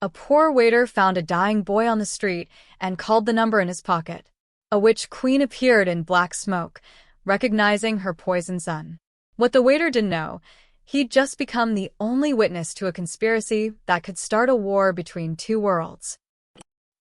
A poor waiter found a dying boy on the street and called the number in his pocket. A witch queen appeared in black smoke, recognizing her poison son. What the waiter didn't know, he'd just become the only witness to a conspiracy that could start a war between two worlds.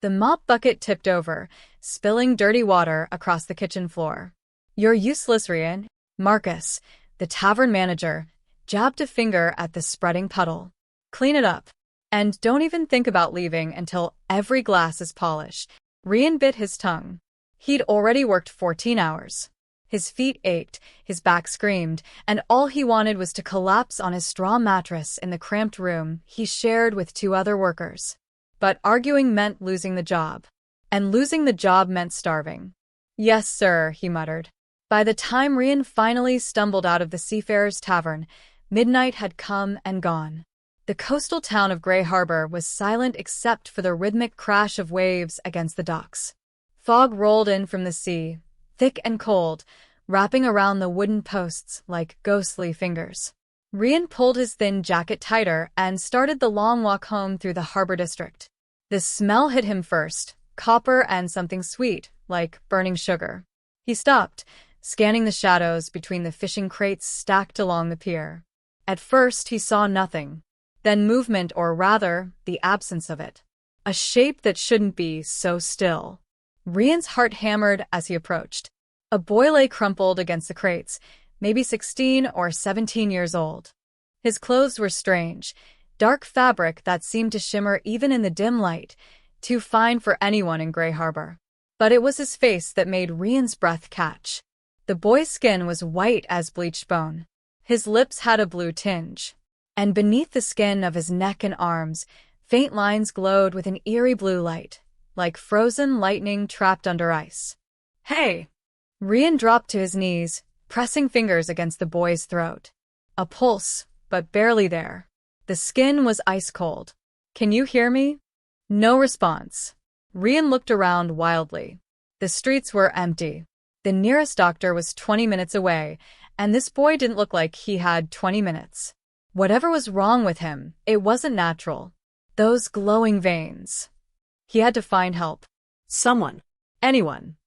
The mop bucket tipped over, spilling dirty water across the kitchen floor. "You're useless, Rian." Marcus, the tavern manager, jabbed a finger at the spreading puddle. "Clean it up. And don't even think about leaving until every glass is polished." Rian bit his tongue. He'd already worked 14 hours. His feet ached, his back screamed, and all he wanted was to collapse on his straw mattress in the cramped room he shared with two other workers. But arguing meant losing the job. And losing the job meant starving. "Yes, sir," he muttered. By the time Rian finally stumbled out of the Seafarers' Tavern, midnight had come and gone. The coastal town of Grey Harbor was silent except for the rhythmic crash of waves against the docks. Fog rolled in from the sea, thick and cold, wrapping around the wooden posts like ghostly fingers. Rian pulled his thin jacket tighter and started the long walk home through the harbor district. The smell hit him first, copper and something sweet, like burning sugar. He stopped, scanning the shadows between the fishing crates stacked along the pier. At first he saw nothing, then movement, or rather, the absence of it. A shape that shouldn't be so still. Rian's heart hammered as he approached. A boy lay crumpled against the crates, maybe 16 or 17 years old. His clothes were strange, dark fabric that seemed to shimmer even in the dim light, too fine for anyone in Grey Harbor. But it was his face that made Rian's breath catch. The boy's skin was white as bleached bone. His lips had a blue tinge. And beneath the skin of his neck and arms, faint lines glowed with an eerie blue light, like frozen lightning trapped under ice. "Hey!" Rian dropped to his knees, pressing fingers against the boy's throat. A pulse, but barely there. The skin was ice cold. "Can you hear me?" No response. Rian looked around wildly. The streets were empty. The nearest doctor was 20 minutes away, and this boy didn't look like he had 20 minutes. Whatever was wrong with him, it wasn't natural. Those glowing veins. He had to find help. Someone. Anyone.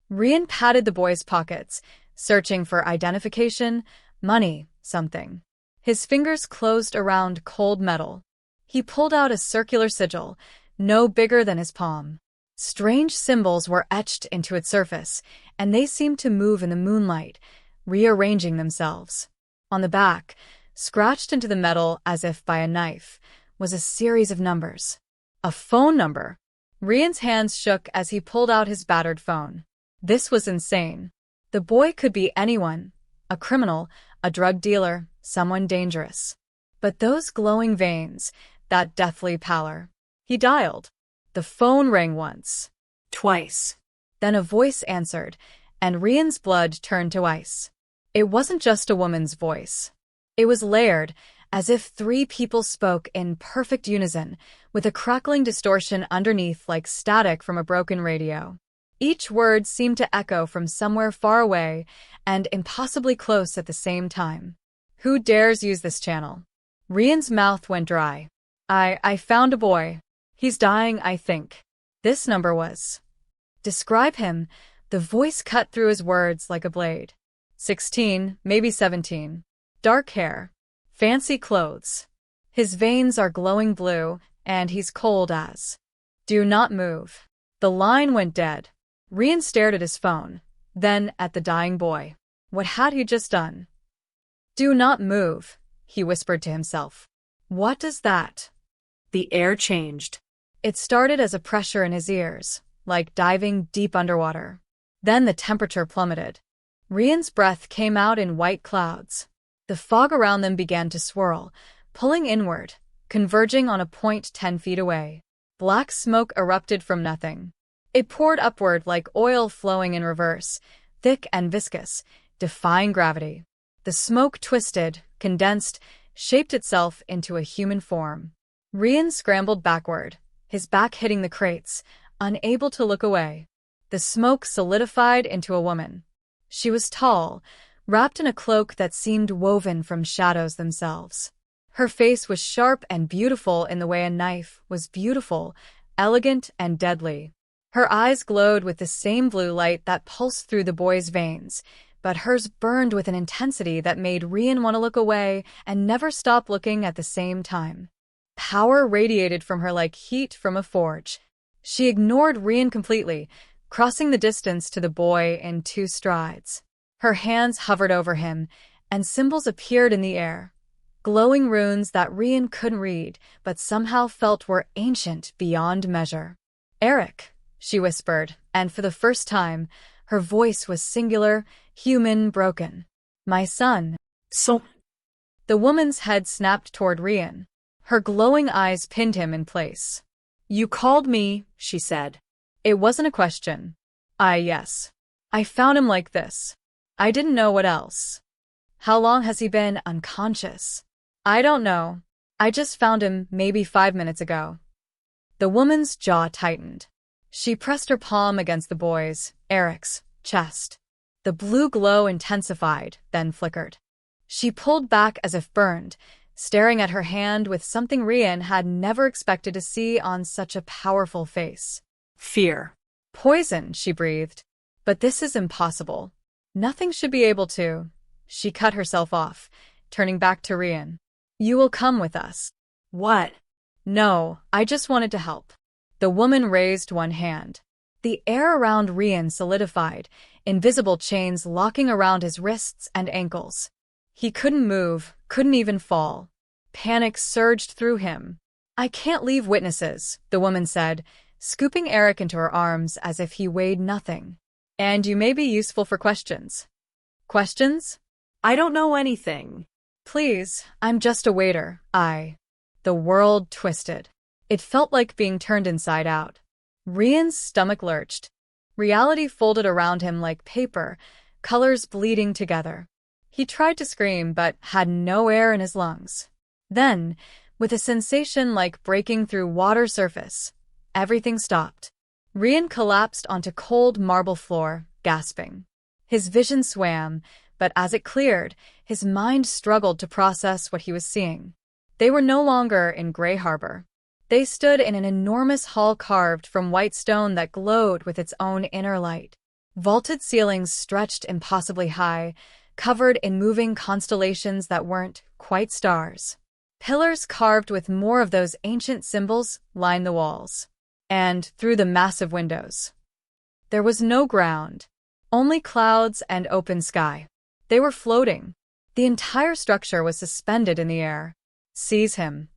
Rian patted the boy's pockets, searching for identification, money, something. His fingers closed around cold metal. He pulled out a circular sigil, no bigger than his palm. Strange symbols were etched into its surface, and they seemed to move in the moonlight, rearranging themselves. On the back, scratched into the metal as if by a knife, was a series of numbers. A phone number. Rian's hands shook as he pulled out his battered phone. This was insane. The boy could be anyone. A criminal, a drug dealer, someone dangerous. But those glowing veins, that deathly pallor. He dialed. The phone rang once. Twice. Then a voice answered, and Rian's blood turned to ice. It wasn't just a woman's voice. It was layered, as if three people spoke in perfect unison, with a crackling distortion underneath like static from a broken radio. Each word seemed to echo from somewhere far away and impossibly close at the same time. "Who dares use this channel?" Rian's mouth went dry. I found a boy. He's dying, I think." This number was. "Describe him." The voice cut through his words like a blade. 16, maybe 17. Dark hair. Fancy clothes. His veins are glowing blue, and he's cold as. "Do not move." The line went dead. Rian stared at his phone, then at the dying boy. What had he just done? "Do not move," he whispered to himself. What does that? The air changed. It started as a pressure in his ears, like diving deep underwater. Then the temperature plummeted. Rian's breath came out in white clouds. The fog around them began to swirl, pulling inward, converging on a point 10 feet away. Black smoke erupted from nothing. It poured upward like oil flowing in reverse, thick and viscous, defying gravity. The smoke twisted, condensed, shaped itself into a human form. Rian scrambled backward, his back hitting the crates, unable to look away. The smoke solidified into a woman. She was tall, wrapped in a cloak that seemed woven from shadows themselves. Her face was sharp and beautiful in the way a knife was beautiful, elegant and deadly. Her eyes glowed with the same blue light that pulsed through the boy's veins, but hers burned with an intensity that made Rian want to look away and never stop looking at the same time. Power radiated from her like heat from a forge. She ignored Rian completely, crossing the distance to the boy in 2 strides. Her hands hovered over him, and symbols appeared in the air. Glowing runes that Rian couldn't read, but somehow felt were ancient beyond measure. "Eric," she whispered, and for the first time, her voice was singular, human, broken. "My son." So, The woman's head snapped toward Rian. Her glowing eyes pinned him in place. you called me, she said. It wasn't a question. Yes. I found him like this. I didn't know what else. How long has he been unconscious? I don't know. I just found him maybe 5 minutes ago. The woman's jaw tightened. She pressed her palm against the boy's, Eric's, chest. The blue glow intensified, then flickered. She pulled back as if burned, staring at her hand with something Rian had never expected to see on such a powerful face. Fear. "Poison," she breathed. "But this is impossible. Nothing should be able to." She cut herself off, turning back to Rian. "You will come with us." What? "No, I just wanted to help." The woman raised one hand. The air around Rian solidified, invisible chains locking around his wrists and ankles. He couldn't move, couldn't even fall. Panic surged through him. "I can't leave witnesses," the woman said, scooping Eric into her arms as if he weighed nothing. "And you may be useful for questions." "Questions?" I don't know anything. "Please, I'm just a waiter, The world twisted. It felt like being turned inside out. Rian's stomach lurched. Reality folded around him like paper, colors bleeding together. He tried to scream, but had no air in his lungs. Then, with a sensation like breaking through water surface, everything stopped. Rian collapsed onto cold marble floor, gasping. His vision swam, but as it cleared, his mind struggled to process what he was seeing. They were no longer in Grey Harbor. They stood in an enormous hall carved from white stone that glowed with its own inner light. Vaulted ceilings stretched impossibly high, covered in moving constellations that weren't quite stars. Pillars carved with more of those ancient symbols lined the walls. And through the massive windows, there was no ground, only clouds and open sky. They were floating. The entire structure was suspended in the air. "Seize him."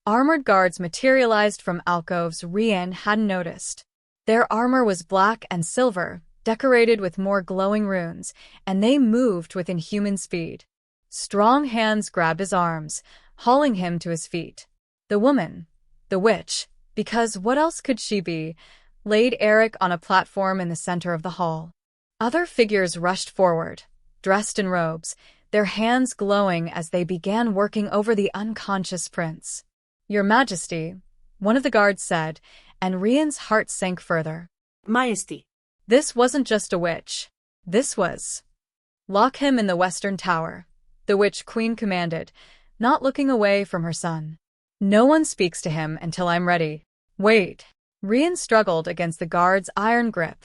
Armored guards materialized from alcoves Rian hadn't noticed. Their armor was black and silver, decorated with more glowing runes, and they moved with inhuman speed. Strong hands grabbed his arms, hauling him to his feet. The woman, the witch, because what else could she be, laid Eric on a platform in the center of the hall. Other figures rushed forward, dressed in robes, their hands glowing as they began working over the unconscious prince. "Your Majesty," one of the guards said, and Rian's heart sank further. Majesty. This wasn't just a witch. This was. "Lock him in the western tower," the witch queen commanded, not looking away from her son. "No one speaks to him until I'm ready." "Wait." Rian struggled against the guard's iron grip.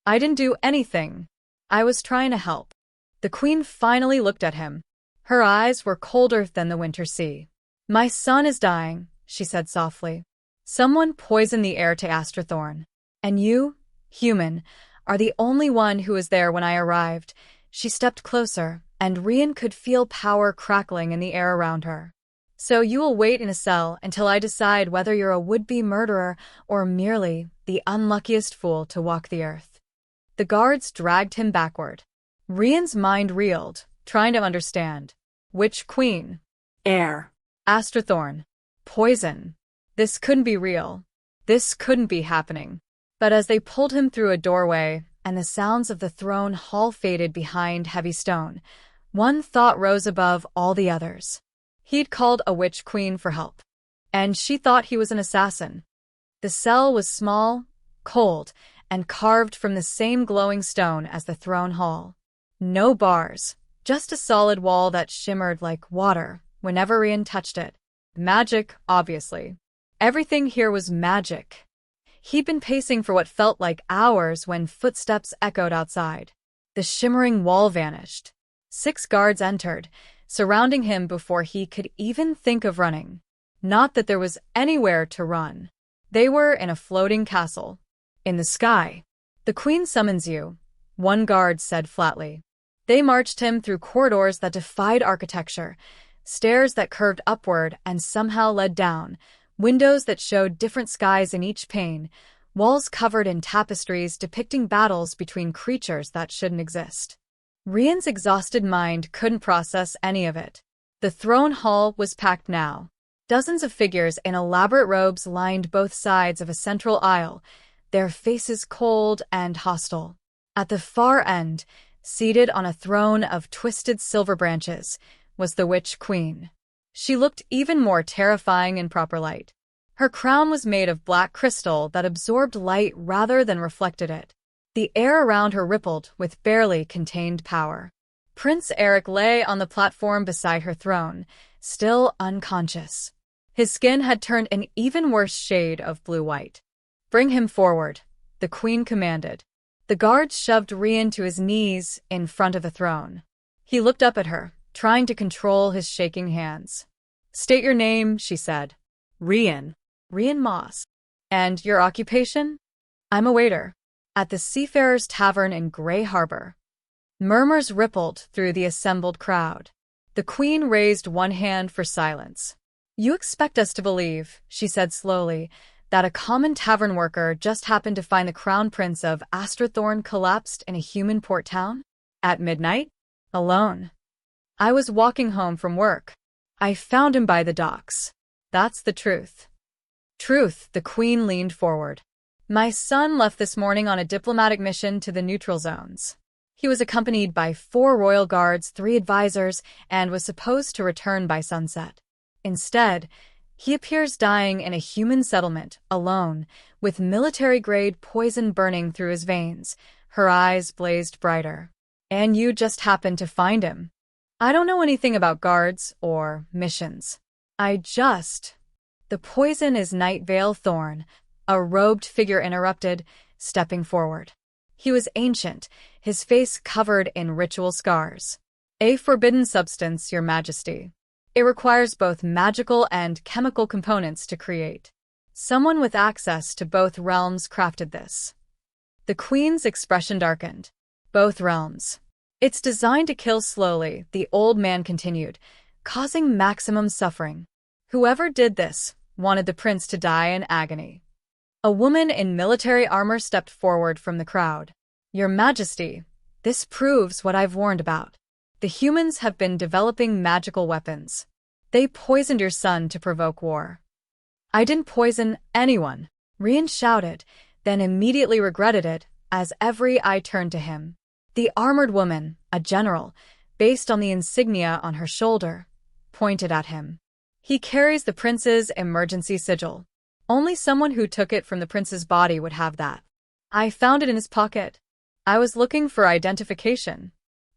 "I didn't do anything. I was trying to help." The queen finally looked at him. Her eyes were colder than the winter sea. "My son is dying," she said softly. "Someone poisoned the heir to Astrathorn. And you, human, are the only one who was there when I arrived." She stepped closer, and Rian could feel power crackling in the air around her. "So you will wait in a cell until I decide whether you're a would-be murderer or merely the unluckiest fool to walk the earth." The guards dragged him backward. Rian's mind reeled, trying to understand. Which queen? Air. Astrathorn. Poison. This couldn't be real. This couldn't be happening. But as they pulled him through a doorway and the sounds of the throne hall faded behind heavy stone, one thought rose above all the others. He'd called a witch queen for help. And she thought he was an assassin. The cell was small, cold, and carved from the same glowing stone as the throne hall. No bars, just a solid wall that shimmered like water, whenever Rian touched it. Magic, obviously. Everything here was magic. He'd been pacing for what felt like hours when footsteps echoed outside. The shimmering wall vanished. 6 guards entered, surrounding him before he could even think of running. Not that there was anywhere to run. They were in a floating castle. In the sky. "The Queen summons you," one guard said flatly. They marched him through corridors that defied architecture, stairs that curved upward and somehow led down, windows that showed different skies in each pane, walls covered in tapestries depicting battles between creatures that shouldn't exist. Rian's exhausted mind couldn't process any of it. The throne hall was packed now. Dozens of figures in elaborate robes lined both sides of a central aisle, their faces cold and hostile. At the far end, seated on a throne of twisted silver branches, was the Witch Queen. She looked even more terrifying in proper light. Her crown was made of black crystal that absorbed light rather than reflected it. The air around her rippled with barely contained power. Prince Eric lay on the platform beside her throne, still unconscious. His skin had turned an even worse shade of blue-white. "Bring him forward," the Queen commanded. The guards shoved Rian to his knees in front of the throne. He looked up at her, trying to control his shaking hands. "State your name," she said. Rian. "Rian Moss." "And your occupation?" "I'm a waiter. At the Seafarers' Tavern in Grey Harbor." Murmurs rippled through the assembled crowd. The Queen raised one hand for silence. "You expect us to believe," she said slowly, "that a common tavern worker just happened to find the Crown Prince of Astrathorn collapsed in a human port town? At midnight? Alone? I was walking home from work. I found him by the docks. That's the truth." "Truth," the Queen leaned forward. "My son left this morning on a diplomatic mission to the neutral zones. He was accompanied by 4 royal guards, 3 advisors, and was supposed to return by sunset. Instead, he appears dying in a human settlement, alone, with military-grade poison burning through his veins." Her eyes blazed brighter. "And you just happened to find him." "I don't know anything about guards or missions. The poison is Night Vale Thorn," a robed figure interrupted, stepping forward. He was ancient, his face covered in ritual scars. "A forbidden substance, Your Majesty. It requires both magical and chemical components to create. Someone with access to both realms crafted this." The Queen's expression darkened. "Both realms. It's designed to kill slowly," the old man continued, "causing maximum suffering. Whoever did this wanted the prince to die in agony." A woman in military armor stepped forward from the crowd. "Your Majesty, this proves what I've warned about. The humans have been developing magical weapons. They poisoned your son to provoke war." "I didn't poison anyone," Rian shouted, then immediately regretted it as every eye turned to him. The armored woman, a general, based on the insignia on her shoulder, pointed at him. "He carries the prince's emergency sigil. Only someone who took it from the prince's body would have that. I found it in his pocket. I was looking for identification."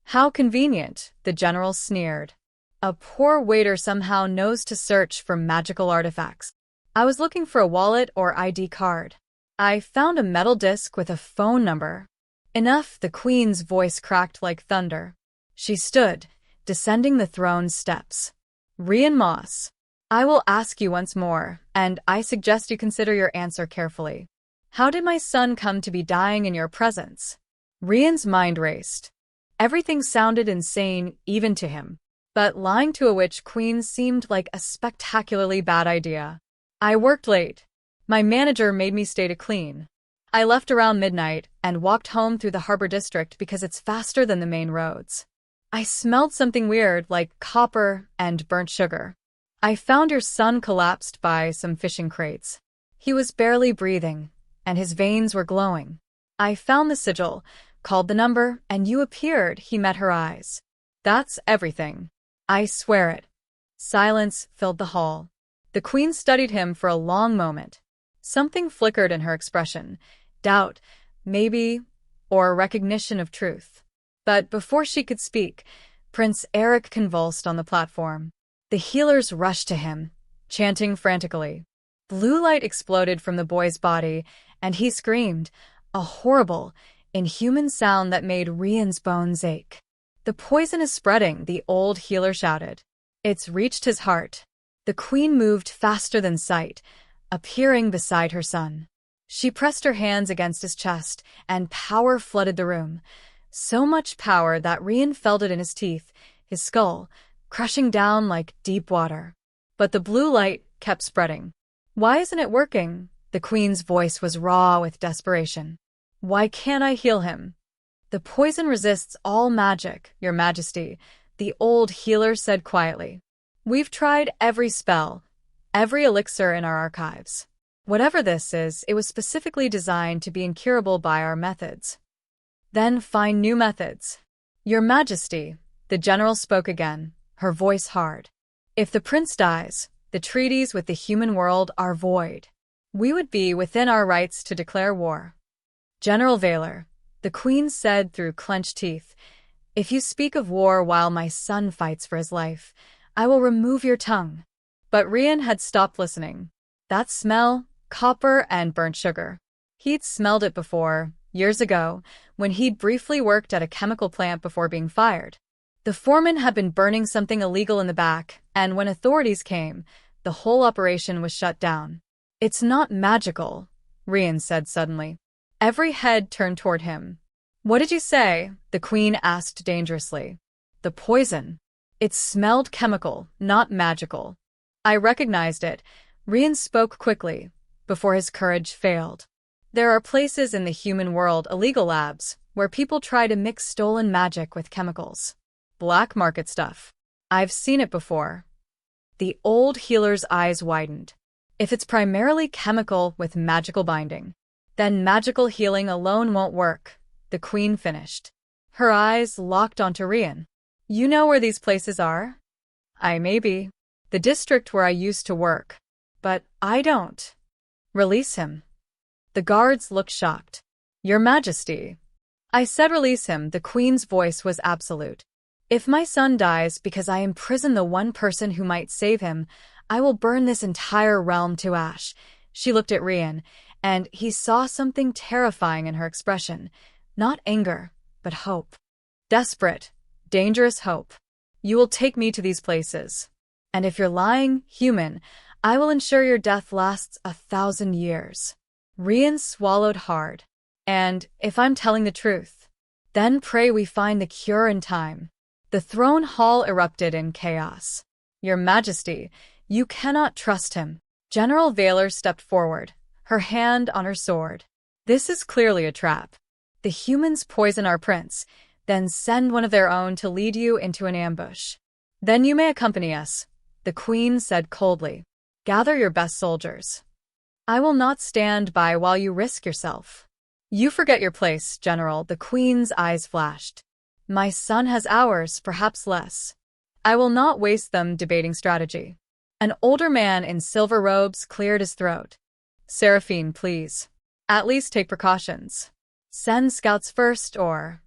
"How convenient," the general sneered. "A poor waiter somehow knows to search for magical artifacts. I was looking for a wallet or ID card. I found a metal disc with a phone number." "Enough," the Queen's voice cracked like thunder. She stood, descending the throne's steps. "Rian Moss, I will ask you once more, and I suggest you consider your answer carefully. How did my son come to be dying in your presence?" Rian's mind raced. Everything sounded insane even to him. But lying to a witch queen seemed like a spectacularly bad idea. "I worked late. My manager made me stay to clean. I left around midnight and walked home through the harbor district because it's faster than the main roads. I smelled something weird like copper and burnt sugar. I found your son collapsed by some fishing crates. He was barely breathing, and his veins were glowing. I found the sigil, called the number, and you appeared." He met her eyes. "That's everything. I swear it." Silence filled the hall. The Queen studied him for a long moment. Something flickered in her expression. Doubt, maybe, or recognition of truth. But before she could speak, Prince Eric convulsed on the platform. The healers rushed to him, chanting frantically. Blue light exploded from the boy's body, and he screamed, a horrible, inhuman sound that made Rian's bones ache. The poison is spreading, the old healer shouted. It's reached his heart. The queen moved faster than sight, appearing beside her son. She pressed her hands against his chest, and power flooded the room. So much power that Rian felt it in his teeth, his skull, crushing down like deep water. But the blue light kept spreading. Why isn't it working? The queen's voice was raw with desperation. Why can't I heal him? The poison resists all magic, Your Majesty, the old healer said quietly. We've tried every spell, every elixir in our archives. Whatever this is, it was specifically designed to be incurable by our methods. Then find new methods. Your Majesty, the general spoke again, her voice hard. If the prince dies, the treaties with the human world are void. We would be within our rights to declare war. General Valor, the queen said through clenched teeth, if you speak of war while my son fights for his life, I will remove your tongue. But Rian had stopped listening. That smell, copper and burnt sugar. He'd smelled it before, years ago, when he'd briefly worked at a chemical plant before being fired. The foreman had been burning something illegal in the back, and when authorities came, the whole operation was shut down. It's not magical, Rian said suddenly. Every head turned toward him. What did you say? The queen asked dangerously. The poison. It smelled chemical, not magical. I recognized it. Rian spoke quickly, before his courage failed. There are places in the human world, illegal labs, where people try to mix stolen magic with chemicals. Black market stuff. I've seen it before. The old healer's eyes widened. If it's primarily chemical with magical binding, then magical healing alone won't work, the queen finished. Her eyes locked onto Rian. You know where these places are? I maybe. The district where I used to work. But I don't. Release him. The guards looked shocked. Your Majesty. I said release him, the queen's voice was absolute. If my son dies because I imprison the one person who might save him, I will burn this entire realm to ash. She looked at Rian, and he saw something terrifying in her expression. Not anger, but hope. Desperate, dangerous hope. You will take me to these places. And if you're lying, human, I will ensure your death lasts 1,000 years. Rian swallowed hard. And if I'm telling the truth, then pray we find the cure in time. The throne hall erupted in chaos. Your Majesty, you cannot trust him. General Valor stepped forward, her hand on her sword. This is clearly a trap. The humans poison our prince, then send one of their own to lead you into an ambush. Then you may accompany us, the queen said coldly. Gather your best soldiers. I will not stand by while you risk yourself. You forget your place, General, the queen's eyes flashed. My son has hours, perhaps less. I will not waste them debating strategy. An older man in silver robes cleared his throat. Seraphine, please. At least take precautions. Send scouts first or...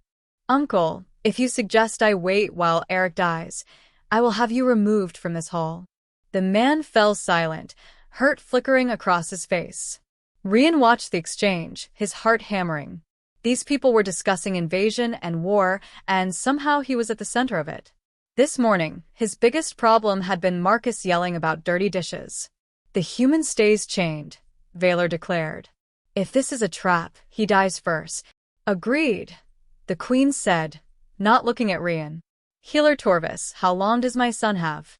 Uncle, if you suggest I wait while Eric dies, I will have you removed from this hall. The man fell silent, hurt flickering across his face. Rian watched the exchange, his heart hammering. These people were discussing invasion and war, and somehow he was at the center of it. This morning, his biggest problem had been Marcus yelling about dirty dishes. The human stays chained, Valor declared. If this is a trap, he dies first. Agreed, the queen said, not looking at Rian. Healer Torvis, how long does my son have?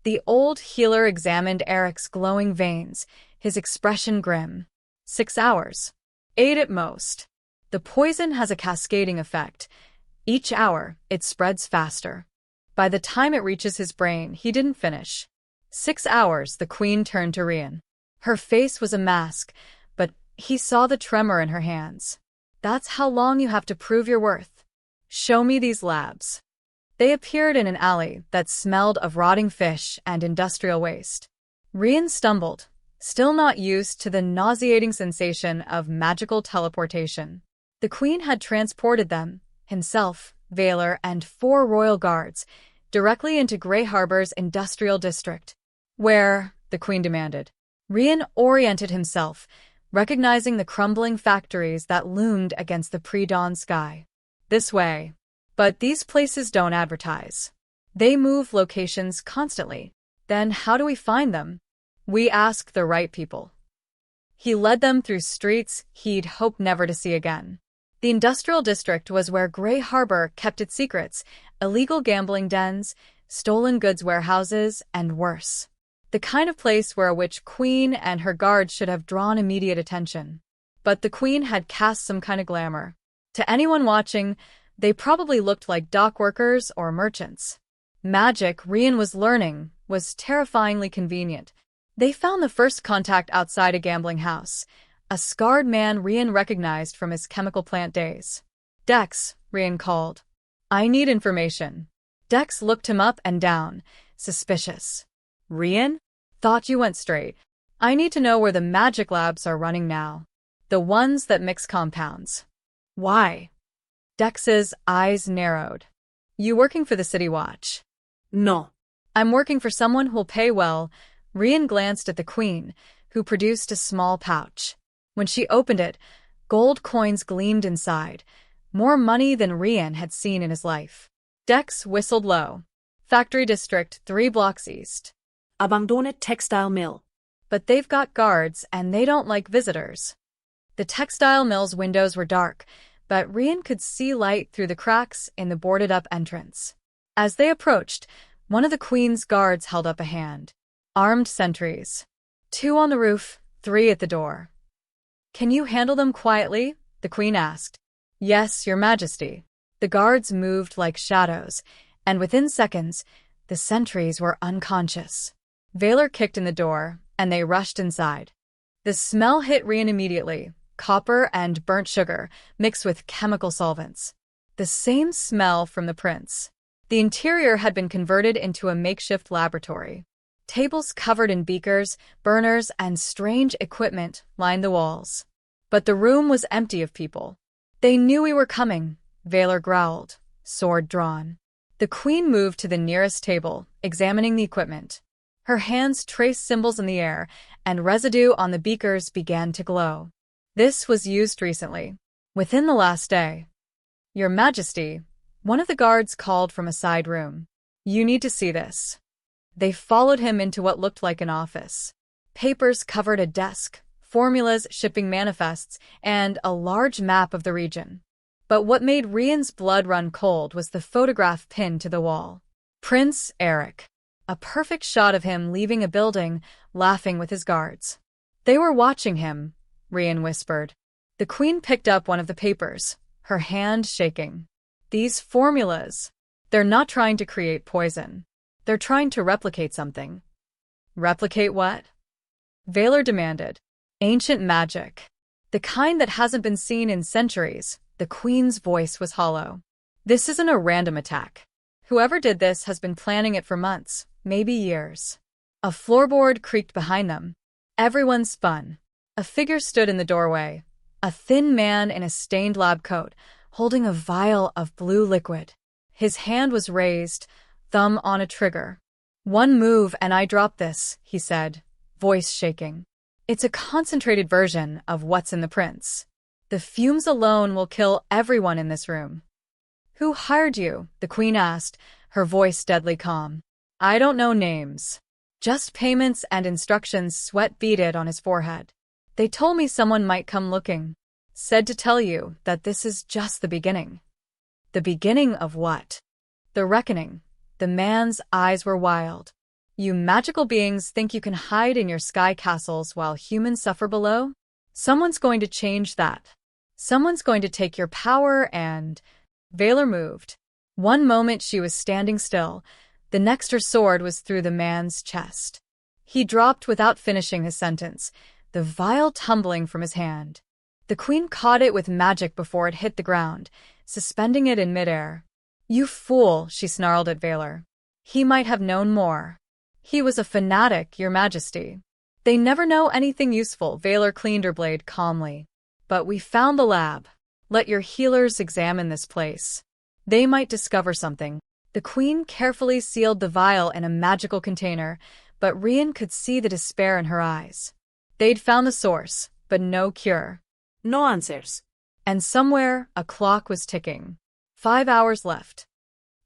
The old healer examined Eric's glowing veins, his expression grim. 6 hours. 8 at most. The poison has a cascading effect. Each hour, it spreads faster. By the time it reaches his brain, he didn't finish. 6 hours, the queen turned to Rian. Her face was a mask, but he saw the tremor in her hands. That's how long you have to prove your worth. Show me these labs. They appeared in an alley that smelled of rotting fish and industrial waste. Rian stumbled, still not used to the nauseating sensation of magical teleportation. The queen had transported them, himself, Valor, and 4 royal guards, directly into Grey Harbor's industrial district. Where? The Queen demanded. Rian oriented himself, recognizing the crumbling factories that loomed against the pre-dawn sky. This way. But these places don't advertise. They move locations constantly. Then how do we find them? We ask the right people. He led them through streets he'd hoped never to see again. The industrial district was where Grey Harbor kept its secrets, illegal gambling dens, stolen goods warehouses, and worse. The kind of place where a witch queen and her guards should have drawn immediate attention. But the queen had cast some kind of glamour. To anyone watching, they probably looked like dock workers or merchants. Magic, Rian was learning, was terrifyingly convenient. They found the first contact outside a gambling house, a scarred man Rian recognized from his chemical plant days. Dex, Rian called. I need information. Dex looked him up and down, suspicious. Rian? Thought you went straight. I need to know where the magic labs are running now. The ones that mix compounds. Why? Dex's eyes narrowed. You working for the City Watch? No. I'm working for someone who'll pay well. Rian glanced at the Queen, who produced a small pouch. When she opened it, gold coins gleamed inside, more money than Rian had seen in his life. Dex whistled low. Factory District, 3 blocks east. Abandoned textile mill. But they've got guards, and they don't like visitors. The textile mill's windows were dark, but Rian could see light through the cracks in the boarded-up entrance. As they approached, one of the Queen's guards held up a hand. Armed sentries. 2 on the roof, 3 at the door. Can you handle them quietly? The Queen asked. Yes, Your Majesty. The guards moved like shadows, and within seconds, the sentries were unconscious. Valor kicked in the door, and they rushed inside. The smell hit Rian immediately, copper and burnt sugar, mixed with chemical solvents. The same smell from the prince. The interior had been converted into a makeshift laboratory. Tables covered in beakers, burners, and strange equipment lined the walls. But the room was empty of people. They knew we were coming, Valor growled, sword drawn. The Queen moved to the nearest table, examining the equipment. Her hands traced symbols in the air, and residue on the beakers began to glow. This was used recently, within the last day. Your Majesty, one of the guards called from a side room. You need to see this. They followed him into what looked like an office. Papers covered a desk, formulas, shipping manifests, and a large map of the region. But what made Rian's blood run cold was the photograph pinned to the wall. Prince Eric. A perfect shot of him leaving a building, laughing with his guards. They were watching him, Rian whispered. The Queen picked up one of the papers, her hand shaking. These formulas. They're not trying to create poison. They're trying to replicate something. Replicate what? Valor demanded. Ancient magic. The kind that hasn't been seen in centuries. The Queen's voice was hollow. This isn't a random attack. Whoever did this has been planning it for months, maybe years. A floorboard creaked behind them. Everyone spun. A figure stood in the doorway. A thin man in a stained lab coat, holding a vial of blue liquid. His hand was raised, thumb on a trigger. One move and I drop this, he said, voice shaking. It's a concentrated version of what's in the prince. The fumes alone will kill everyone in this room. Who hired you? The Queen asked, her voice deadly calm. I don't know names. Just payments and instructions. Sweat beaded on his forehead. They told me someone might come looking. Said to tell you that this is just the beginning. The beginning of what? The reckoning. The man's eyes were wild. You magical beings think you can hide in your sky castles while humans suffer below? Someone's going to change that. Someone's going to take your power and... Valor moved. One moment she was standing still, the next her sword was through the man's chest. He dropped without finishing his sentence, the vial tumbling from his hand. The Queen caught it with magic before it hit the ground, suspending it in midair. You fool, she snarled at Valor. He might have known more. He was a fanatic, Your Majesty. They never know anything useful, Valor cleaned her blade calmly. But we found the lab. Let your healers examine this place. They might discover something. The queen carefully sealed the vial in a magical container, but Rian could see the despair in her eyes. They'd found the source, but no cure. No answers. And somewhere, a clock was ticking. 5 hours left.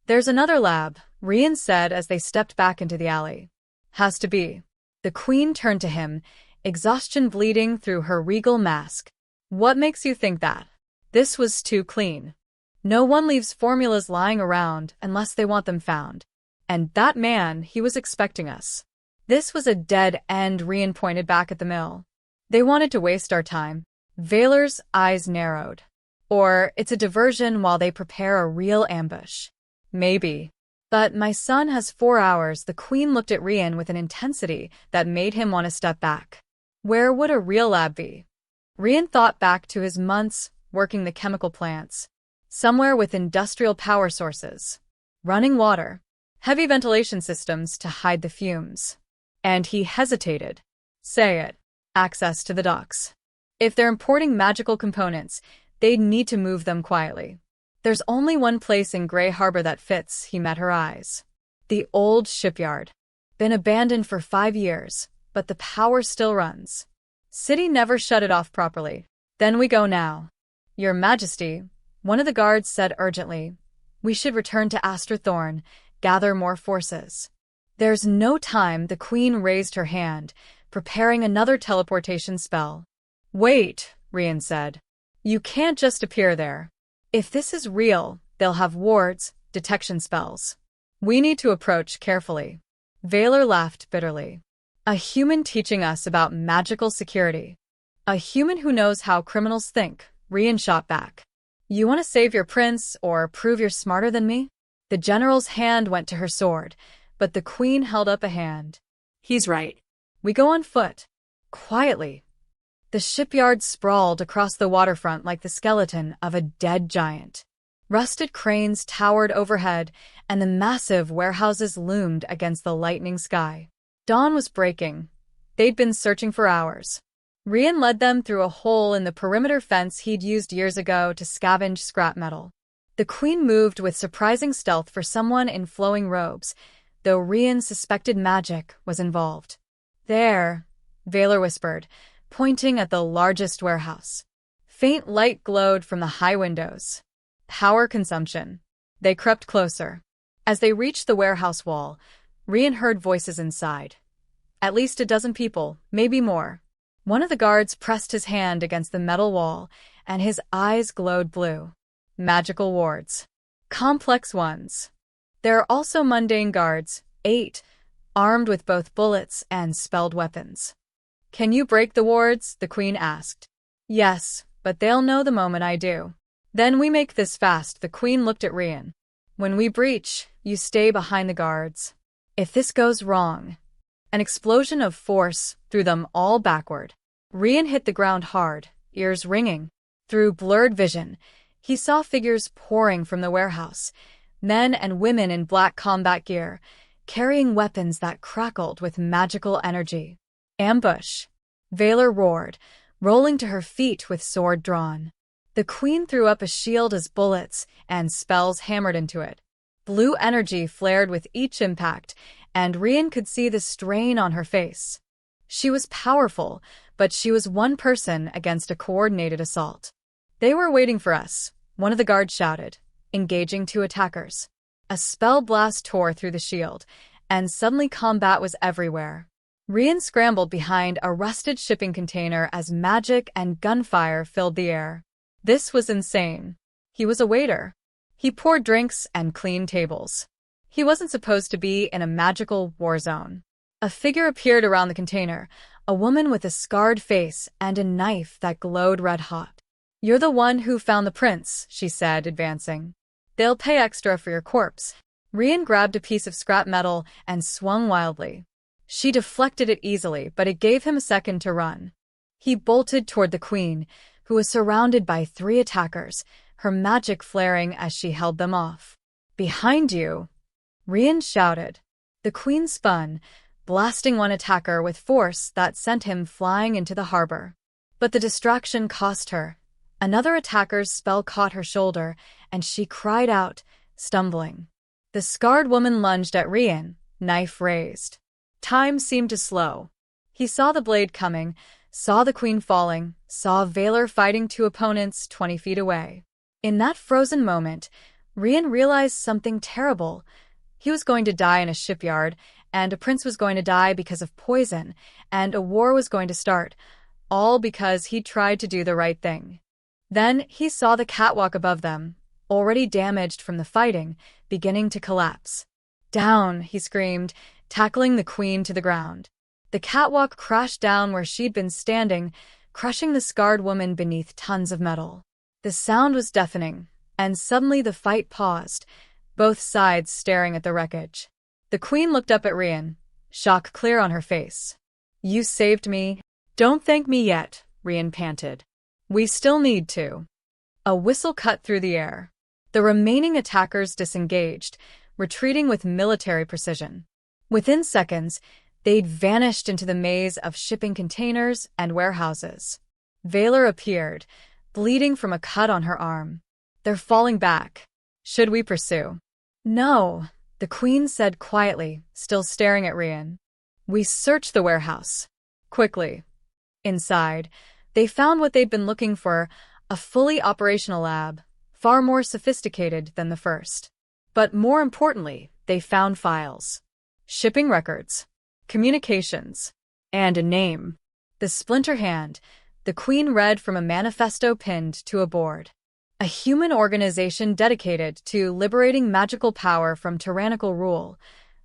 There's another lab, Rian said as they stepped back into the alley. Has to be. The queen turned to him, exhaustion bleeding through her regal mask. What makes you think that? This was too clean. No one leaves formulas lying around unless they want them found. And that man, he was expecting us. This was a dead end, Rian pointed back at the mill. They wanted to waste our time. Valor's eyes narrowed. Or it's a diversion while they prepare a real ambush. Maybe. But my son has 4 hours. The queen looked at Rian with an intensity that made him want to step back. Where would a real lab be? Rian thought back to his months working the chemical plants. Somewhere with industrial power sources. Running water. Heavy ventilation systems to hide the fumes. And he hesitated. Say it. Access to the docks. If they're importing magical components, they'd need to move them quietly. There's only one place in Grey Harbor that fits, he met her eyes. The old shipyard. Been abandoned for 5 years, but the power still runs. City never shut it off properly. Then we go now. Your Majesty, one of the guards said urgently, we should return to Aster Thorn, gather more forces. There's no time, the queen raised her hand, preparing another teleportation spell. Wait, Rian said. You can't just appear there. If this is real, they'll have wards, detection spells. We need to approach carefully. Valor laughed bitterly. A human teaching us about magical security. A human who knows how criminals think, Rian shot back. You want to save your prince or prove you're smarter than me? The general's hand went to her sword, but the queen held up a hand. He's right. We go on foot. Quietly. The shipyard sprawled across the waterfront like the skeleton of a dead giant. Rusted cranes towered overhead, and the massive warehouses loomed against the lightning sky. Dawn was breaking. They'd been searching for hours. Rian led them through a hole in the perimeter fence he'd used years ago to scavenge scrap metal. The queen moved with surprising stealth for someone in flowing robes, though Rian suspected magic was involved. There, Valor whispered, pointing at the largest warehouse. Faint light glowed from the high windows. Power consumption. They crept closer. As they reached the warehouse wall, Rian heard voices inside. At least a dozen people, maybe more. One of the guards pressed his hand against the metal wall, and his eyes glowed blue. Magical wards. Complex ones. There are also mundane guards, 8, armed with both bullets and spelled weapons. Can you break the wards? The queen asked. Yes, but they'll know the moment I do. Then we make this fast, the queen looked at Rian. When we breach, you stay behind the guards. If this goes wrong... An explosion of force threw them all backward. Rian hit the ground hard, ears ringing. Through blurred vision, he saw figures pouring from the warehouse, men and women in black combat gear, carrying weapons that crackled with magical energy. Ambush! Valor roared, rolling to her feet with sword drawn. The queen threw up a shield as bullets and spells hammered into it. Blue energy flared with each impact, and Rian could see the strain on her face. She was powerful, but she was one person against a coordinated assault. They were waiting for us, one of the guards shouted, engaging 2 attackers. A spell blast tore through the shield, and suddenly combat was everywhere. Rian scrambled behind a rusted shipping container as magic and gunfire filled the air. This was insane. He was a waiter. He poured drinks and cleaned tables. He wasn't supposed to be in a magical war zone. A figure appeared around the container, a woman with a scarred face and a knife that glowed red-hot. You're the one who found the prince, she said, advancing. They'll pay extra for your corpse. Rian grabbed a piece of scrap metal and swung wildly. She deflected it easily, but it gave him a second to run. He bolted toward the queen, who was surrounded by 3 attackers, her magic flaring as she held them off. Behind you! Rian shouted. The queen spun, blasting one attacker with force that sent him flying into the harbor. But the distraction cost her. Another attacker's spell caught her shoulder, and she cried out, stumbling. The scarred woman lunged at Rian, knife raised. Time seemed to slow. He saw the blade coming, saw the queen falling, saw Valor fighting two opponents 20 feet away. In that frozen moment, Rian realized something terrible. He was going to die in a shipyard, and a prince was going to die because of poison, and a war was going to start, all because he tried to do the right thing. Then he saw the catwalk above them, already damaged from the fighting, beginning to collapse. "Down," he screamed, tackling the queen to the ground. The catwalk crashed down where she'd been standing, crushing the scarred woman beneath tons of metal. The sound was deafening, and suddenly the fight paused, both sides staring at the wreckage. The queen looked up at Rian, shock clear on her face. "You saved me." "Don't thank me yet," Rian panted. "We still need to." A whistle cut through the air. The remaining attackers disengaged, retreating with military precision. Within seconds, they'd vanished into the maze of shipping containers and warehouses. Valor appeared, bleeding from a cut on her arm. "They're falling back. Should we pursue?" "No," the queen said quietly, still staring at Rian. "We searched the warehouse. Quickly." Inside, they found what they'd been looking for, a fully operational lab, far more sophisticated than the first. But more importantly, they found files. Shipping records, communications, and a name. The Splinter Hand, the queen read from a manifesto pinned to a board. A human organization dedicated to liberating magical power from tyrannical rule.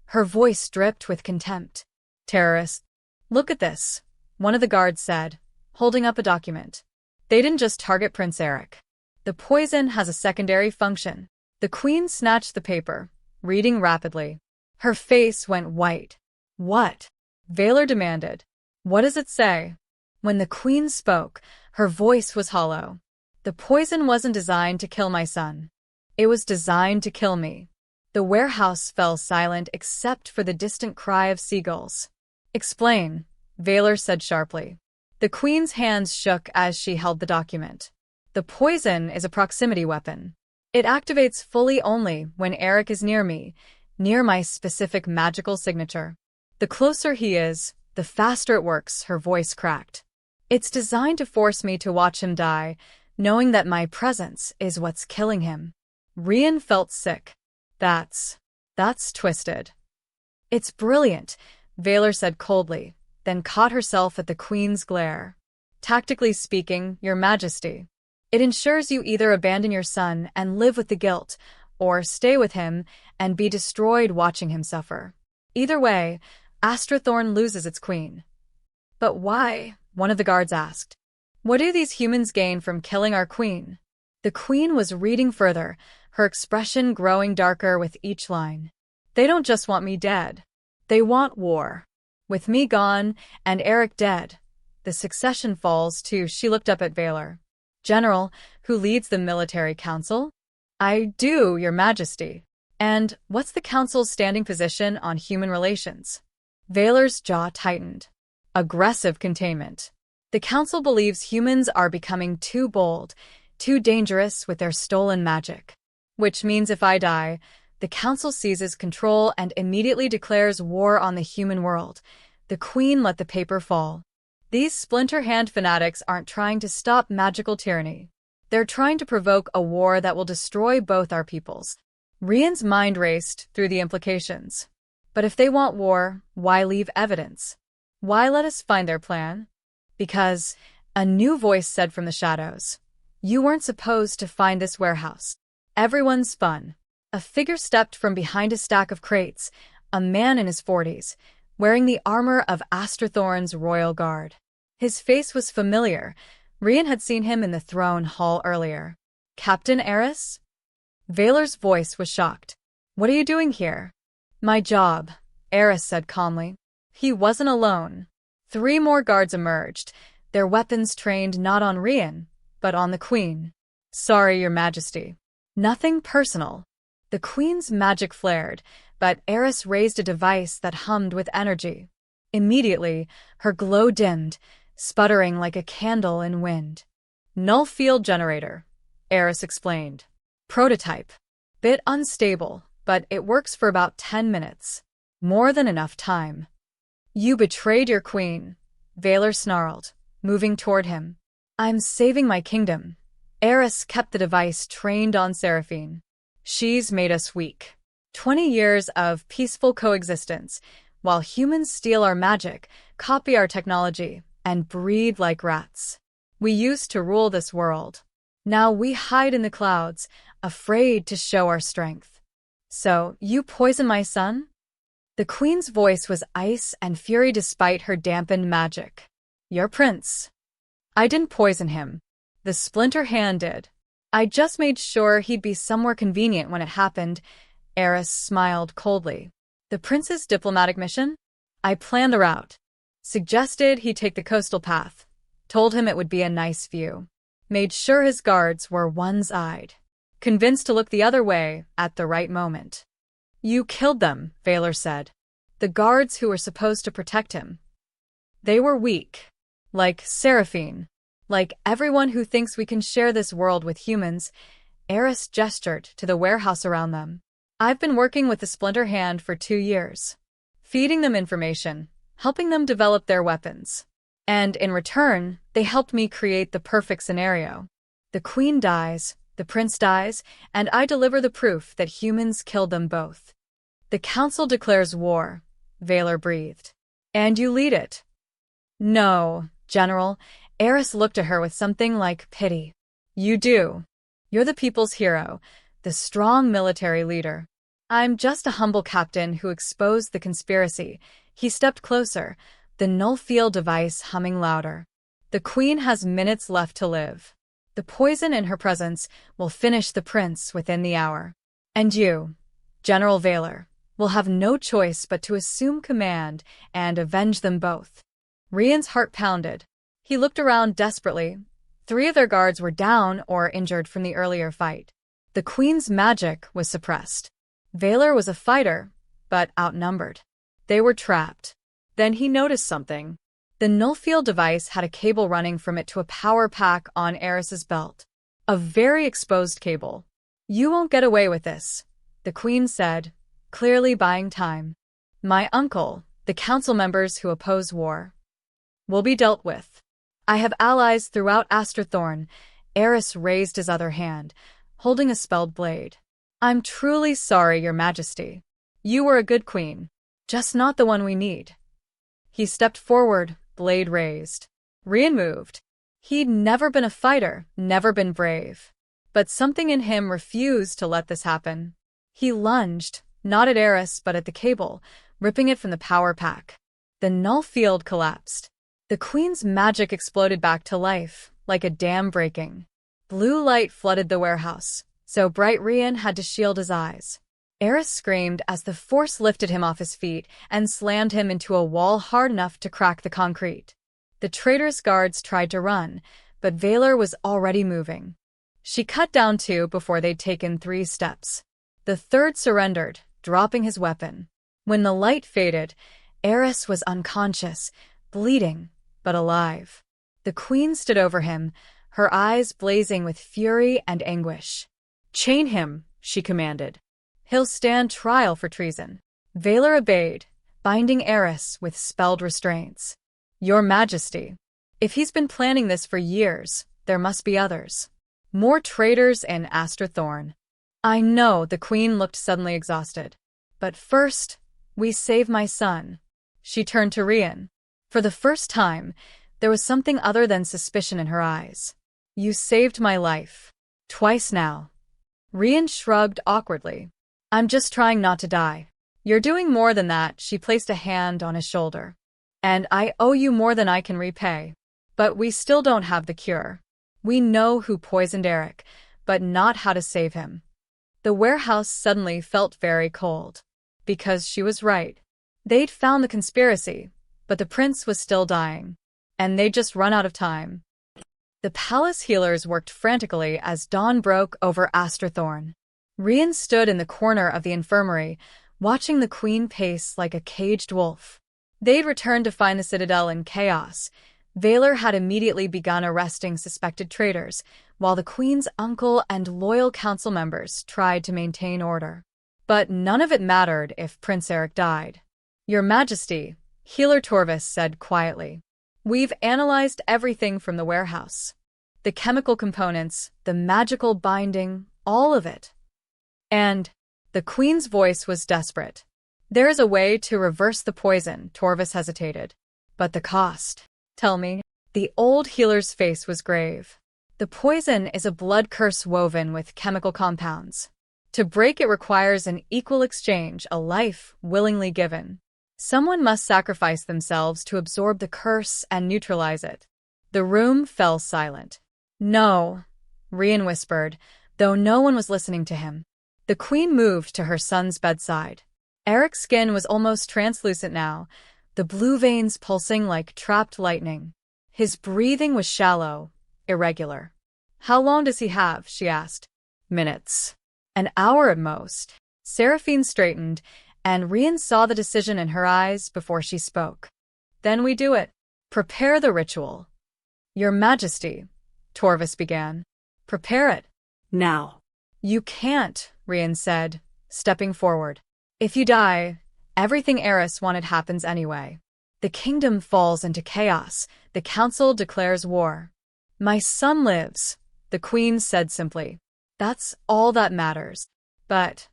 Her voice dripped with contempt. "Terrorists. Look at this," one of the guards said, holding up a document. "They didn't just target Prince Eric. The poison has a secondary function." The queen snatched the paper, reading rapidly. Her face went white. "What?" Valor demanded. "What does it say?" When the queen spoke, her voice was hollow. "The poison wasn't designed to kill my son. It was designed to kill me." The warehouse fell silent except for the distant cry of seagulls. "Explain," Valor said sharply. The queen's hands shook as she held the document. "The poison is a proximity weapon. It activates fully only when Eric is near me, near my specific magical signature. The closer he is, the faster it works," her voice cracked. "It's designed to force me to watch him die, knowing that my presence is what's killing him." Rian felt sick. That's twisted." "It's brilliant," Valor said coldly, then caught herself at the queen's glare. "Tactically speaking, Your Majesty. It ensures you either abandon your son and live with the guilt, or stay with him and be destroyed watching him suffer. Either way, Astrathorn loses its queen." "But why?" one of the guards asked. "What do these humans gain from killing our queen?" The queen was reading further, her expression growing darker with each line. "They don't just want me dead. They want war. With me gone and Eric dead, the succession falls to." She looked up at Valor. "General, who leads the military council?" "I do, Your Majesty." "And what's the council's standing position on human relations?" Valor's jaw tightened. "Aggressive containment. The council believes humans are becoming too bold, too dangerous with their stolen magic. Which means if I die, the council seizes control and immediately declares war on the human world." The queen let the paper fall. "These Splinter Hand fanatics aren't trying to stop magical tyranny. They're trying to provoke a war that will destroy both our peoples." Rian's mind raced through the implications. But if they want war, why leave evidence? Why let us find their plan? "Because," a new voice said from the shadows, "you weren't supposed to find this warehouse." Everyone spun. A figure stepped from behind a stack of crates, a man in his 40s, wearing the armor of Astrathorn's royal guard. His face was familiar. Rian had seen him in the throne hall earlier. "Captain Eris?" Valor's voice was shocked. "What are you doing here?" "My job," Eris said calmly. He wasn't alone. 3 more guards emerged, their weapons trained not on Rian, but on the queen. "Sorry, Your Majesty." "Nothing personal." The queen's magic flared, but Eris raised a device that hummed with energy. Immediately, her glow dimmed, sputtering like a candle in wind. "Null field generator," Eris explained. "Prototype. Bit unstable, but it works for about 10 minutes. More than enough time. You betrayed your queen, Valor snarled, moving toward him. I'm saving my kingdom. Eris kept the device trained on Seraphine. She's made us weak. 20 years of peaceful coexistence, while humans steal our magic, copy our technology, and breed like rats. We used to rule this world. Now we hide in the clouds, afraid to show our strength. So, you poison my son? The queen's voice was ice and fury despite her dampened magic. Your prince. I didn't poison him. The splinter hand did. I just made sure he'd be somewhere convenient when it happened. Eris smiled coldly. The prince's diplomatic mission? I planned the route. Suggested he take the coastal path. Told him it would be a nice view. Made sure his guards were one-eyed. Convinced to look the other way at the right moment. You killed them, Valor said. The guards who were supposed to protect him. They were weak. Like Seraphine. Like everyone who thinks we can share this world with humans. Eris gestured to the warehouse around them. I've been working with the Splinter Hand for 2 years. Feeding them information. Helping them develop their weapons. And in return, they helped me create the perfect scenario. The queen dies, the prince dies, and I deliver the proof that humans killed them both. The council declares war, Valor breathed. And you lead it. No, General. Eris looked at her with something like pity. You do. You're the people's hero, the strong military leader. I'm just a humble captain who exposed the conspiracy. He stepped closer, the null-field device humming louder. The queen has minutes left to live. The poison in her presence will finish the prince within the hour. And you, General Valor, will have no choice but to assume command and avenge them both. Rian's heart pounded. He looked around desperately. 3 of their guards were down or injured from the earlier fight. The queen's magic was suppressed. Valor was a fighter, but outnumbered. They were trapped. Then he noticed something. The null-field device had a cable running from it to a power pack on Eris's belt. A very exposed cable. You won't get away with this, the queen said, clearly buying time. My uncle, the council members who oppose war, will be dealt with. I have allies throughout Asterthorn. Eris raised his other hand, holding a spelled blade. I'm truly sorry, Your Majesty. You were a good queen, just not the one we need. He stepped forward, blade raised. Rian moved. He'd never been a fighter, never been brave. But something in him refused to let this happen. He lunged, not at Eris but at the cable, ripping it from the power pack. The null field collapsed. The queen's magic exploded back to life, like a dam breaking. Blue light flooded the warehouse, so bright Rian had to shield his eyes. Eris screamed as the force lifted him off his feet and slammed him into a wall hard enough to crack the concrete. The traitorous guards tried to run, but Valor was already moving. She cut down 2 before they'd taken 3 steps. The third surrendered, dropping his weapon. When the light faded, Eris was unconscious, bleeding, but alive. The queen stood over him, her eyes blazing with fury and anguish. Chain him, she commanded. He'll stand trial for treason. Valor obeyed, binding Eris with spelled restraints. Your Majesty, if he's been planning this for years, there must be others. More traitors in Asterthorn. I know, the queen looked suddenly exhausted. But first, we save my son. She turned to Rian. For the first time, there was something other than suspicion in her eyes. You saved my life. Twice now. Rian shrugged awkwardly. I'm just trying not to die. You're doing more than that, she placed a hand on his shoulder. And I owe you more than I can repay. But we still don't have the cure. We know who poisoned Eric, but not how to save him. The warehouse suddenly felt very cold. Because she was right. They'd found the conspiracy, but the prince was still dying. And they'd just run out of time. The palace healers worked frantically as dawn broke over Asterthorn. Rian stood in the corner of the infirmary, watching the queen pace like a caged wolf. They'd returned to find the citadel in chaos. Valor had immediately begun arresting suspected traitors, while the queen's uncle and loyal council members tried to maintain order. But none of it mattered if Prince Eric died. Your Majesty, Healer Torvis said quietly. We've analyzed everything from the warehouse. The chemical components, the magical binding, all of it. And the Queen's voice was desperate. There is a way to reverse the poison, Torvis hesitated. But the cost. Tell me. The old healer's face was grave. The poison is a blood curse woven with chemical compounds. To break it requires an equal exchange, a life willingly given. Someone must sacrifice themselves to absorb the curse and neutralize it. The room fell silent. No, Rian whispered, though no one was listening to him. The Queen moved to her son's bedside. Eric's skin was almost translucent now, the blue veins pulsing like trapped lightning. His breathing was shallow, irregular. How long does he have? She asked. Minutes. An hour at most. Seraphine straightened, and Rian saw the decision in her eyes before she spoke. Then we do it. Prepare the ritual. Your Majesty, Torvis began. Prepare it. Now. You can't, Rian said, stepping forward. If you die, everything Eris wanted happens anyway. The kingdom falls into chaos. The council declares war. My son lives, the Queen said simply. That's all that matters. But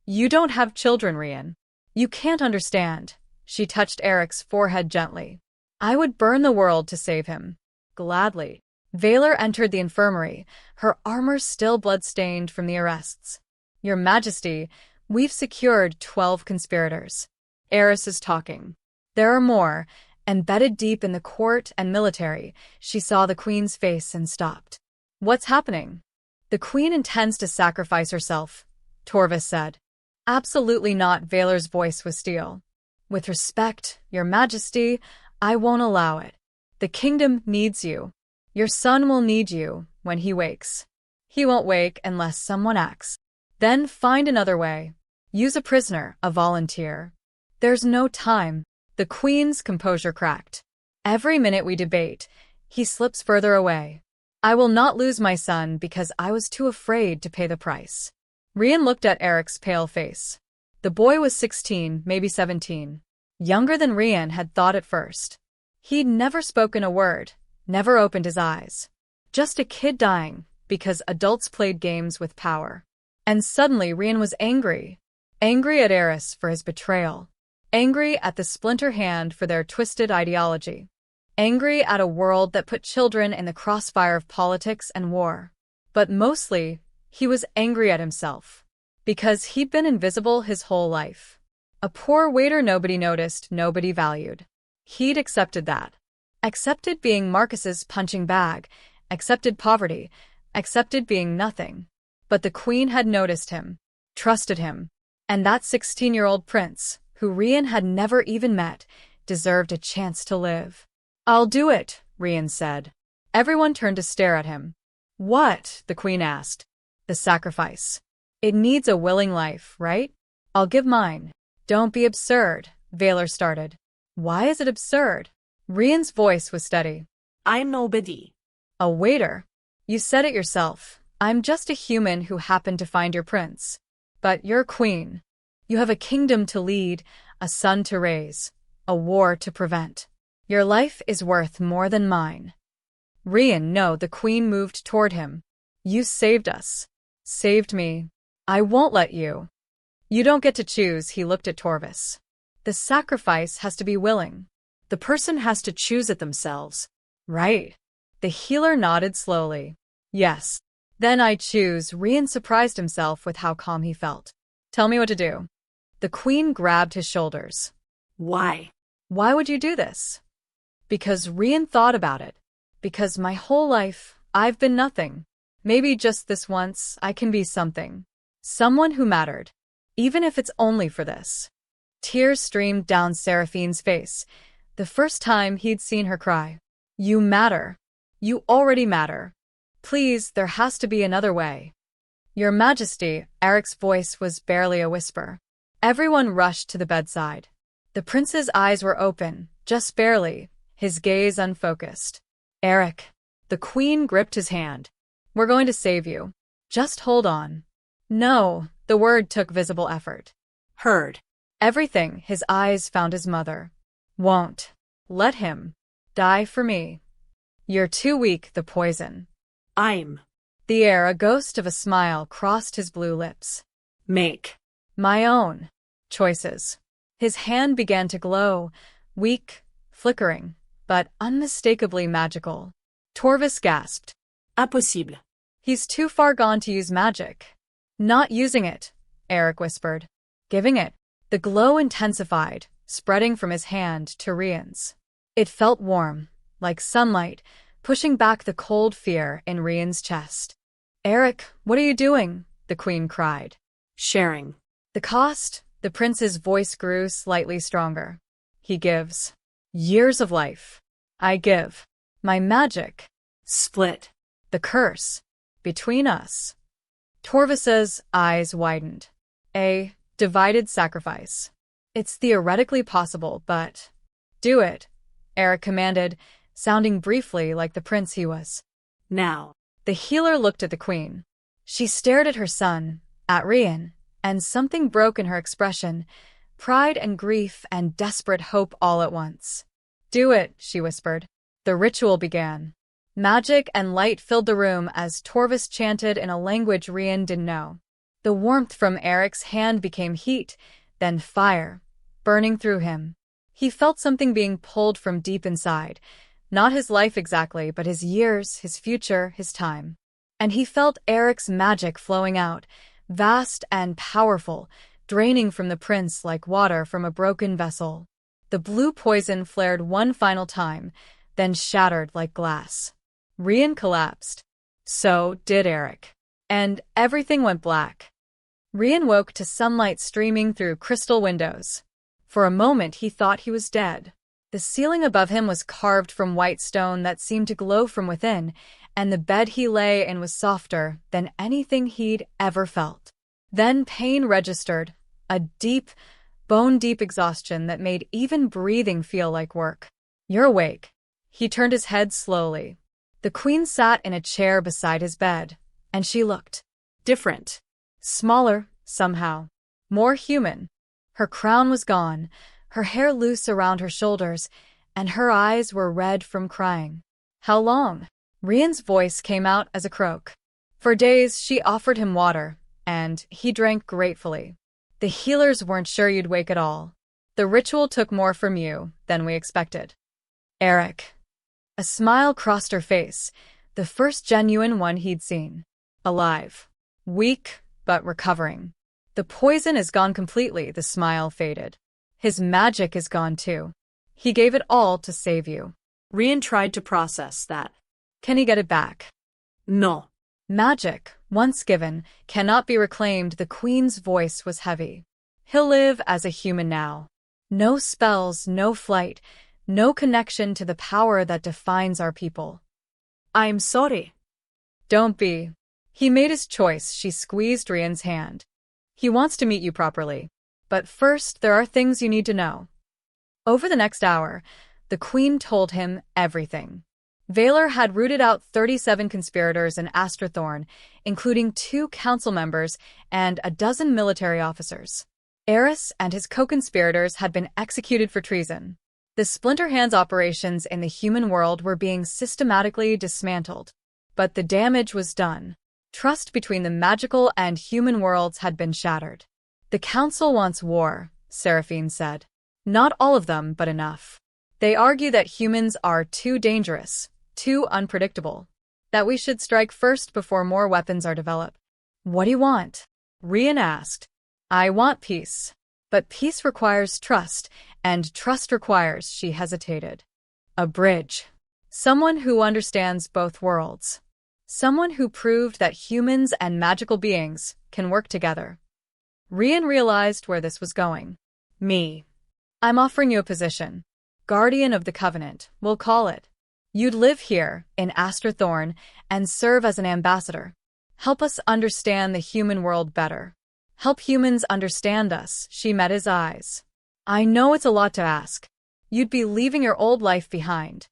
you don't have children, Rian. You can't understand. She touched Eric's forehead gently. I would burn the world to save him. Gladly. Valor entered the infirmary, her armor still blood-stained from the arrests. Your Majesty, we've secured 12 conspirators. Eris is talking. There are more. Embedded deep in the court and military, she saw the Queen's face and stopped. What's happening? The Queen intends to sacrifice herself, Torvis said. Absolutely not, Valor's voice was steel. With respect, Your Majesty, I won't allow it. The kingdom needs you. Your son will need you when he wakes. He won't wake unless someone acts. Then find another way. Use a prisoner, a volunteer. There's no time. The Queen's composure cracked. Every minute we debate, he slips further away. I will not lose my son because I was too afraid to pay the price. Rian looked at Eric's pale face. The boy was 16, maybe 17. Younger than Rian had thought at first. He'd never spoken a word, never opened his eyes. Just a kid dying because adults played games with power. And suddenly Rian was angry. Angry at Eris for his betrayal. Angry at the Splinter Hand for their twisted ideology. Angry at a world that put children in the crossfire of politics and war. But mostly, he was angry at himself. Because he'd been invisible his whole life. A poor waiter nobody noticed, nobody valued. He'd accepted that. Accepted being Marcus's punching bag. Accepted poverty. Accepted being nothing. But the Queen had noticed him. Trusted him. And that 16-year-old prince, who Rian had never even met, deserved a chance to live. I'll do it, Rian said. Everyone turned to stare at him. What? The Queen asked. The sacrifice. It needs a willing life, right? I'll give mine. Don't be absurd, Valor started. Why is it absurd? Rian's voice was steady. I'm nobody. A waiter? You said it yourself. I'm just a human who happened to find your prince. But you're queen. You have a kingdom to lead, a son to raise, a war to prevent. Your life is worth more than mine. Rian, no, the Queen moved toward him. You saved us. Saved me. I won't let you. You don't get to choose, he looked at Torvis. The sacrifice has to be willing. The person has to choose it themselves. Right. The healer nodded slowly. Yes. Then I choose. Rian surprised himself with how calm he felt. Tell me what to do. The Queen grabbed his shoulders. Why? Why would you do this? Because Rian thought about it. Because my whole life, I've been nothing. Maybe just this once, I can be something. Someone who mattered. Even if it's only for this. Tears streamed down Seraphine's face. The first time he'd seen her cry. You matter. You already matter. Please, there has to be another way. Your Majesty, Eric's voice was barely a whisper. Everyone rushed to the bedside. The prince's eyes were open, just barely, his gaze unfocused. Eric. The Queen gripped his hand. We're going to save you. Just hold on. No, the word took visible effort. Heard. Everything, his eyes found his mother. Won't. Let him. Die for me. You're too weak, the poison. I'm. The air, a ghost of a smile, crossed his blue lips. Make. My own. Choices. His hand began to glow, weak, flickering, but unmistakably magical. Torvis gasped. Impossible. He's too far gone to use magic. Not using it, Eric whispered. Giving it. The glow intensified, spreading from his hand to Rian's. It felt warm, like sunlight, pushing back the cold fear in Rian's chest. Eric, what are you doing? The queen cried. Sharing. The cost? The prince's voice grew slightly stronger. He gives. Years of life. I give. My magic. Split. The curse. Between us. Torvis's eyes widened. A divided sacrifice. It's theoretically possible, but... Do it, Eric commanded, sounding briefly like the prince he was. Now. The healer looked at the queen. She stared at her son, at Rian, and something broke in her expression, pride and grief and desperate hope all at once. Do it, she whispered. The ritual began. Magic and light filled the room as Torvis chanted in a language Rian didn't know. The warmth from Eric's hand became heat, then fire, burning through him. He felt something being pulled from deep inside, not his life exactly, but his years, his future, his time. And he felt Eric's magic flowing out, vast and powerful, draining from the prince like water from a broken vessel. The blue poison flared one final time, then shattered like glass. Rian collapsed. So did Eric. And everything went black. Rian woke to sunlight streaming through crystal windows. For a moment he thought he was dead. The ceiling above him was carved from white stone that seemed to glow from within, and the bed he lay in was softer than anything he'd ever felt. Then pain registered, a deep, bone-deep exhaustion that made even breathing feel like work. You're awake. He turned his head slowly. The queen sat in a chair beside his bed, and she looked different. Smaller, somehow. More human. Her crown was gone, her hair loose around her shoulders, and her eyes were red from crying. How long? Rian's voice came out as a croak. For days, she offered him water, and he drank gratefully. The healers weren't sure you'd wake at all. The ritual took more from you than we expected. Eric. A smile crossed her face, the first genuine one he'd seen. Alive. Weak, but recovering. The poison is gone completely, the smile faded. His magic is gone too. He gave it all to save you. Rian tried to process that. Can he get it back? No. Magic, once given, cannot be reclaimed. The queen's voice was heavy. He'll live as a human now. No spells, no flight, no connection to the power that defines our people. I'm sorry. Don't be. He made his choice. She squeezed Rian's hand. He wants to meet you properly. But first, there are things you need to know. Over the next hour, the queen told him everything. Valor had rooted out 37 conspirators in Astrathorn, including 2 council members and a dozen military officers. Eris and his co-conspirators had been executed for treason. The Splinter Hands operations in the human world were being systematically dismantled. But the damage was done. Trust between the magical and human worlds had been shattered. The council wants war, Seraphine said. Not all of them, but enough. They argue that humans are too dangerous, too unpredictable, that we should strike first before more weapons are developed. What do you want? Rian asked. I want peace. But peace requires trust, and trust requires, she hesitated. A bridge. Someone who understands both worlds. Someone who proved that humans and magical beings can work together. Rian realized where this was going. Me. I'm offering you a position. Guardian of the Covenant, we'll call it. You'd live here, in Astrathorn, and serve as an ambassador. Help us understand the human world better. Help humans understand us, she met his eyes. I know it's a lot to ask. You'd be leaving your old life behind.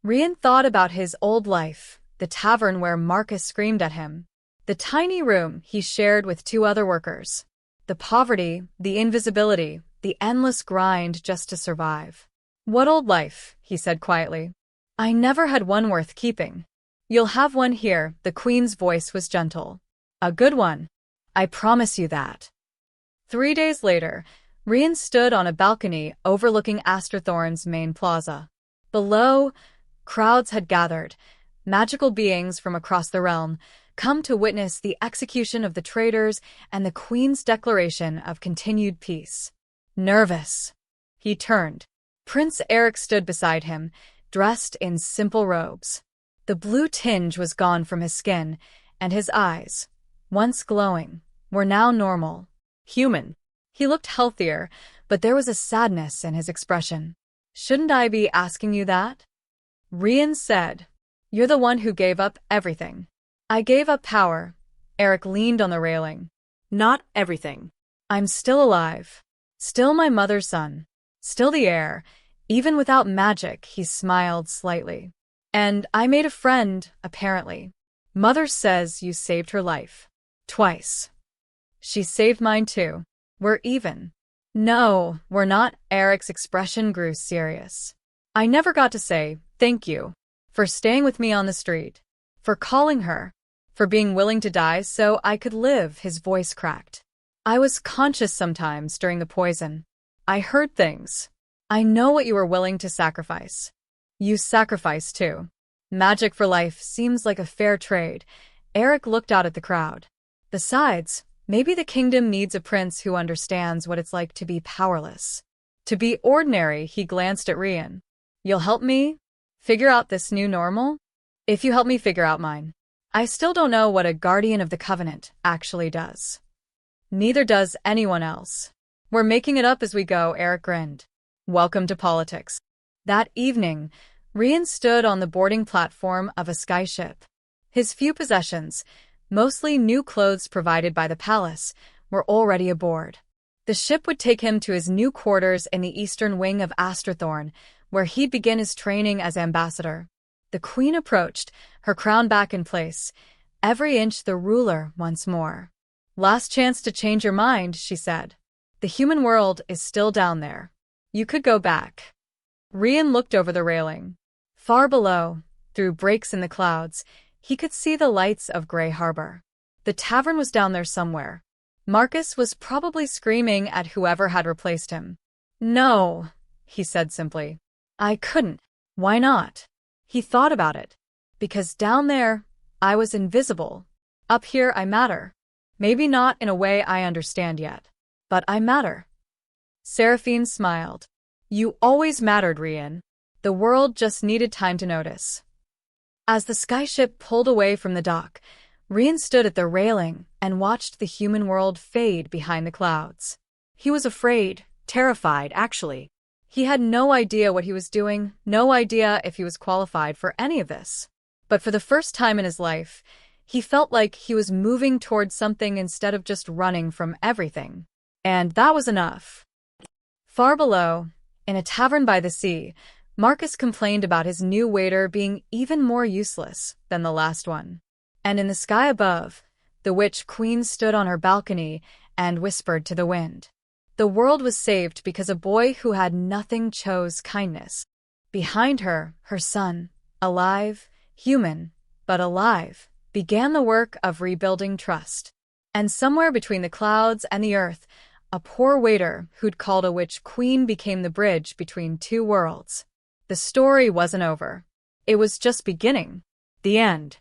Rian thought about his old life, the tavern where Marcus screamed at him. The tiny room he shared with two other workers. The poverty, the invisibility, the endless grind just to survive. "What old life?" he said quietly. "I never had one worth keeping." "You'll have one here," the queen's voice was gentle. "A good one. I promise you that." 3 days later, Rian stood on a balcony overlooking Asterthorn's main plaza. Below, crowds had gathered, magical beings from across the realm, come to witness the execution of the traitors and the queen's declaration of continued peace. Nervous. He turned. Prince Eric stood beside him, dressed in simple robes. The blue tinge was gone from his skin, and his eyes, once glowing, were now normal, human. He looked healthier, but there was a sadness in his expression. "Shouldn't I be asking you that?" Rian said. "You're the one who gave up everything." "I gave up power." Eric leaned on the railing. Not everything. "I'm still alive. Still my mother's son. Still the heir. Even without magic," he smiled slightly. "And I made a friend, apparently. Mother says you saved her life. Twice. She saved mine too. We're even." "No, we're not." Eric's expression grew serious. "I never got to say thank you for staying with me on the street, for calling her, for being willing to die so I could live." His voice cracked. "I was conscious sometimes during the poison. I heard things. I know what you were willing to sacrifice. You sacrificed too. Magic for life seems like a fair trade." Eric looked out at the crowd. "Besides, maybe the kingdom needs a prince who understands what it's like to be powerless. To be ordinary." He glanced at Rian. "You'll help me figure out this new normal? If you help me figure out mine. I still don't know what a Guardian of the Covenant actually does. Neither does anyone else. We're making it up as we go." Eric grinned. "Welcome to politics." That evening, Rian stood on the boarding platform of a skyship. His few possessions, mostly new clothes provided by the palace, were already aboard. The ship would take him to his new quarters in the eastern wing of Asterthorn, where he'd begin his training as ambassador. The queen approached, her crown back in place, every inch the ruler once more. "Last chance to change your mind," she said. "The human world is still down there. You could go back." Rian looked over the railing. Far below, through breaks in the clouds, he could see the lights of Grey Harbor. The tavern was down there somewhere. Marcus was probably screaming at whoever had replaced him. "No," he said simply. "I couldn't." "Why not?" He thought about it. "Because down there, I was invisible. Up here, I matter. Maybe not in a way I understand yet. But I matter." Seraphine smiled. "You always mattered, Rian. The world just needed time to notice." As the skyship pulled away from the dock, Rian stood at the railing and watched the human world fade behind the clouds. He was afraid, terrified, actually. He had no idea what he was doing, no idea if he was qualified for any of this. But for the first time in his life, he felt like he was moving towards something instead of just running from everything. And that was enough. Far below, in a tavern by the sea, Marcus complained about his new waiter being even more useless than the last one. And in the sky above, the witch queen stood on her balcony and whispered to the wind. The world was saved because a boy who had nothing chose kindness. Behind her, her son, alive, human, but alive, began the work of rebuilding trust. And somewhere between the clouds and the earth, a poor waiter who'd called a witch queen became the bridge between two worlds. The story wasn't over. It was just beginning. The end.